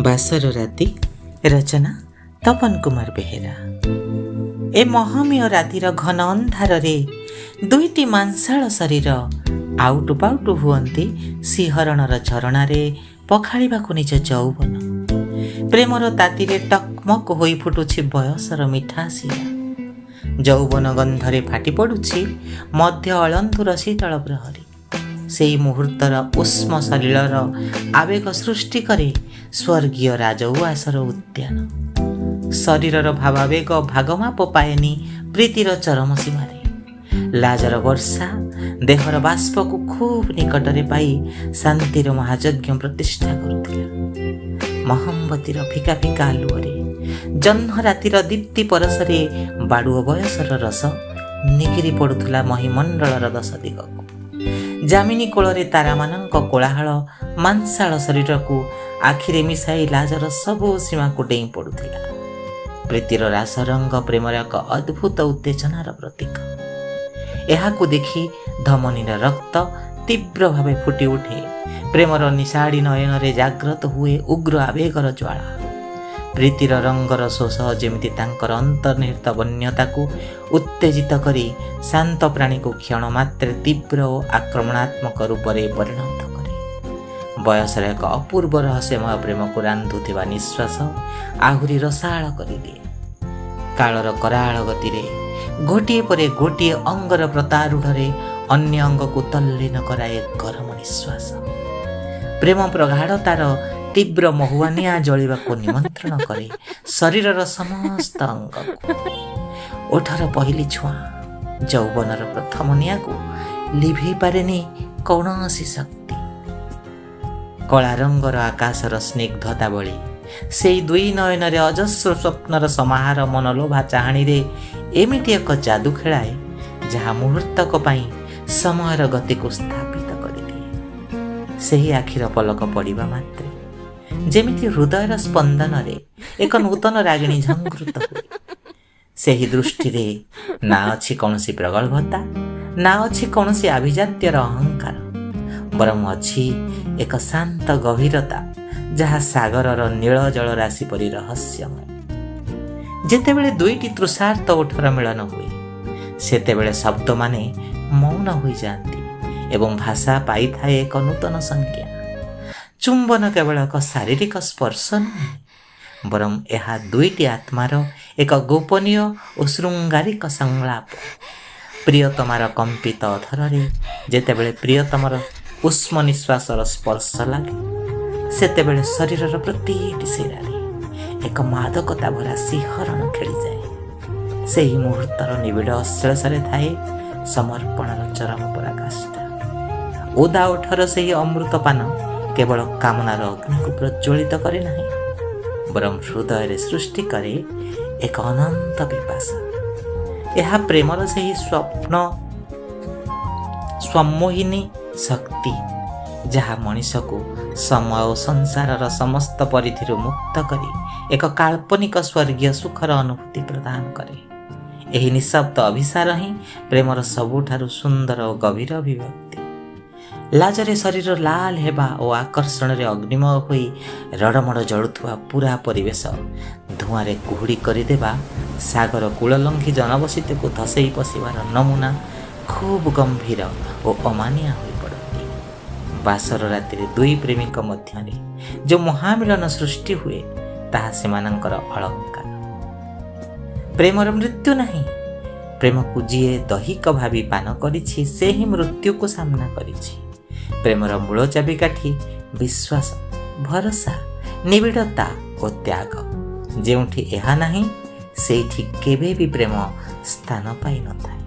ବାସର ରାତି ରଚନା ତପନ କୁମାର ବେହେରା। ଏ ମହାମୀୟ ରାତିର ଘନ ଅନ୍ଧାରରେ ଦୁଇଟି ମାଂସାଳ ଶରୀର ଆଉଟୁ ପାଉଟୁ ହୁଅନ୍ତି ଶିହରଣର ଝରଣାରେ ପଖାଳିବାକୁ ନିଜ ଯୌବନ। ପ୍ରେମର ତାତିରେ ଟକମକ ହୋଇ ଫୁଟୁଛି ବୟସର ମିଠା ଶିରା। ଯୌବନ ଗନ୍ଧରେ ଫାଟି ପଡ଼ୁଛି ମଧ୍ୟ ଅଳନ୍ତୁର ଶୀତଳ ପ୍ରହରୀ। ସେହି ମୁହୂର୍ତ୍ତର ଉଷ୍ମ ସଲିଳର ଆବେଗ ସୃଷ୍ଟି କରେ ସ୍ୱର୍ଗୀୟ ରାଜଉଆସର ଉଦ୍ୟାନ। ଶରୀରର ଭାବାବେଗ ଭାଗମାପ ପାଏନି ପ୍ରୀତିର ଚରମ ସୀମାରେ। ଲାଜର ବର୍ଷା ଦେହର ବାଷ୍ପକୁ ଖୁବ୍ ନିକଟରେ ପାଇ ଶାନ୍ତିର ମହାଯଜ୍ଞ ପ୍ରତିଷ୍ଠା କରୁଥିଲା। ମହମବତୀର ଫିକା ଫିକା ଆଲୁଅରେ ଜହ୍ନ ରାତିର ଦୀପ୍ତି ପରଶରେ ବାଡ଼ୁଅ ବୟସର ରସ ନିଗିରି ପଡ଼ୁଥିଲା ମହିମଣ୍ଡଳର ଦଶ ଦିଗକୁ। ଯାମିନୀ କୋଳରେ ତାରାମାନଙ୍କ କୋଳାହଳ ମାଂସାଳ ଶରୀରକୁ ଆଖିରେ ମିଶାଇ ଲାଜର ସବୁ ସୀମାକୁ ଡେଇଁ ପଡ଼ୁଥିଲା। ପ୍ରୀତିର ରାସରଙ୍ଗ ପ୍ରେମର ଏକ ଅଦ୍ଭୁତ ଉତ୍ତେଜନାର ପ୍ରତୀକ। ଏହାକୁ ଦେଖି ଧମନୀର ରକ୍ତ ତୀବ୍ର ଭାବେ ଫୁଟି ଉଠେ। ପ୍ରେମର ନିଶାଡ଼ି ନୟନରେ ଜାଗ୍ରତ ହୁଏ ଉଗ୍ର ଆବେଗର ଜ୍ୱାଳା। ପ୍ରୀତିର ରଙ୍ଗର ଶୋଷ ଯେମିତି ତାଙ୍କର ଅନ୍ତର୍ନିହିତ ବନ୍ୟତାକୁ ଉତ୍ତେଜିତ କରି ଶାନ୍ତ ପ୍ରାଣୀକୁ କ୍ଷଣ ମାତ୍ରେ ତୀବ୍ର ଓ ଆକ୍ରମଣାତ୍ମକ ରୂପରେ ପରିଣତ କରେ। ବୟସର ଏକ ଅପୂର୍ବ ରହସ୍ୟମୟ ପ୍ରେମକୁ ରାନ୍ଧୁଥିବା ନିଶ୍ୱାସ ଆହୁରି ରସାଳ କରିଦିଏ। କାଳର କରାଳ ଗତିରେ ଗୋଟିଏ ପରେ ଗୋଟିଏ ଅଙ୍ଗର ପ୍ରତାରୂଢ଼ରେ ଅନ୍ୟ ଅଙ୍ଗକୁ ତଲ୍ଲୀନ କରାଏ ଗରମ ନିଶ୍ୱାସ। ପ୍ରେମ ପ୍ରଗାଢ଼ ତାର ତୀବ୍ର ମହୁଆ ନିଆଁ ଜଳିବାକୁ ନିମନ୍ତ୍ରଣ କରେ ଶରୀରର ସମସ୍ତ ଅଙ୍ଗକୁ। ଓଠର ପହିଲି ଛୁଆଁ ଯୌବନର ପ୍ରଥମ ନିଆଁକୁ ଲିଭେଇ ପାରେନି କୌଣସି ଶକ୍ତି। କଳା ରଙ୍ଗର ଆକାଶର ସ୍ନିଗ୍ଧତା ଭଳି ସେଇ ଦୁଇ ନୟନରେ ଅଜସ୍ର ସ୍ୱପ୍ନର ସମାହାର ମନଲୋଭା ଚାହାଣୀରେ ଏମିତି ଏକ ଯାଦୁ ଖେଳାଏ ଯାହା ମୁହୂର୍ତ୍ତକ ପାଇଁ ସମୟର ଗତିକୁ ସ୍ଥାପିତ କରିଦିଏ। ସେହି ଆଖିର ପଲକ ପଡ଼ିବା ମାତ୍ରେ ଯେମିତି ହୃଦୟର ସ୍ପନ୍ଦନରେ ଏକ ନୂତନ ରାଗିଣୀ ଝଙ୍କୃତ ହୁଏ। ସେହି ଦୃଷ୍ଟିରେ ନା ଅଛି କୌଣସି ପ୍ରଗଳ୍ଭତା, ନା ଅଛି କୌଣସି ଆଭିଜାତ୍ୟର ଅହଙ୍କାର, ବରଂ ଅଛି ଏକ ଶାନ୍ତ ଗଭୀରତା ଯାହା ସାଗରର ନୀଳ ଜଳ ରାଶି ପରି ରହସ୍ୟମୟ। ଯେତେବେଳେ ଦୁଇଟି ତୃଷାର୍ତ୍ତ ଓଠର ମିଳନ ହୁଏ ସେତେବେଳେ ଶବ୍ଦମାନେ ମୌନ ହୋଇଯାଆନ୍ତି ଏବଂ ଭାଷା ପାଇଥାଏ ଏକ ନୂତନ ସଂଜ୍ଞା। ଚୁମ୍ବନ କେବଳ ଏକ ଶାରୀରିକ ସ୍ପର୍ଶ ନୁହେଁ, ବରଂ ଏହା ଦୁଇଟି ଆତ୍ମାର ଏକ ଗୋପନୀୟ ଓ ଶୃଙ୍ଗାରିକ ସଂଳାପ। ପ୍ରିୟତମାର କମ୍ପିତ ଅଧରରେ ଯେତେବେଳେ ପ୍ରିୟତମର ଉଷ୍ମ ନିଶ୍ୱାସର ସ୍ପର୍ଶ ଲାଗେ ସେତେବେଳେ ଶରୀରର ପ୍ରତିଟି ଶିରାରେ ଏକ ମାଦକତା ଭରା ଶିହରଣ ଖେଳିଯାଏ। ସେହି ମୁହୂର୍ତ୍ତର ନିବିଡ଼ ଅଶ୍ଳେଷରେ ଥାଏ ସମର୍ପଣର ଚରମ ପରାକାଷ୍ଠା। ଓଦା ଓଠର ସେହି ଅମୃତପାନ କେବଳ କାମନାର ଅଗ୍ନିକୁ ପ୍ରଜ୍ୱଳିତ କରେ ନାହିଁ, ବରଂ ହୃଦୟରେ ସୃଷ୍ଟି କରେ ଏକ ଅନନ୍ତ ପିପାସା। ଏହା ପ୍ରେମର ସେହି ସ୍ୱମୋହିନୀ ଶକ୍ତି ଯାହା ମଣିଷକୁ ସମୟ ଓ ସଂସାରର ସମସ୍ତ ପରିଧିରୁ ମୁକ୍ତ କରି ଏକ କାଳ୍ପନିକ ସ୍ୱର୍ଗୀୟ ସୁଖର ଅନୁଭୂତି ପ୍ରଦାନ କରେ। ଏହି ନିଃଶବ୍ଦ ଅଭିସାର ହିଁ ପ୍ରେମର ସବୁଠାରୁ ସୁନ୍ଦର ଓ ଗଭୀର ଅଭିବ୍ୟକ୍ତି। ଲାଜରେ ଶରୀର ଲାଲ ହେବା ଓ ଆକର୍ଷଣରେ ଅଗ୍ନିମୟ ହୋଇ ରଡ଼ମଡ଼ ଜଳୁଥିବା ପୁରା ପରିବେଶ ଧୂଆଁରେ କୁହୁଡ଼ି କରିଦେବା ସାଗର କୂଳଲଙ୍ଘି ଜନବସତିକୁ ଧସେଇ ପଶିବାର ନମୁନା ଖୁବ୍ ଗମ୍ଭୀର ଓ ଅମାନିଆ ହୋଇପଡ଼ନ୍ତି। ବାସର ରାତିରେ ଦୁଇ ପ୍ରେମୀଙ୍କ ମଧ୍ୟରେ ଯେଉଁ ମହାମିଳନ ସୃଷ୍ଟି ହୁଏ ତାହା ସେମାନଙ୍କର ଅଳଙ୍କାର। ପ୍ରେମର ମୃତ୍ୟୁ ନାହିଁ। ପ୍ରେମକୁ ଯିଏ ଦୈହିକ ଭାବି ପାନ କରିଛି ସେ ହିଁ ମୃତ୍ୟୁକୁ ସାମ୍ନା କରିଛି। ପ୍ରେମର ମୂଳ ଚାବିକାଠି ବିଶ୍ୱାସ, ଭରସା, ନିବିଡ଼ତା ଓ ତ୍ୟାଗ। ଯେଉଁଠି ଏହା ନାହିଁ ସେଇଠି କେବେ ବି ପ୍ରେମ ସ୍ଥାନ ପାଇନଥାଏ।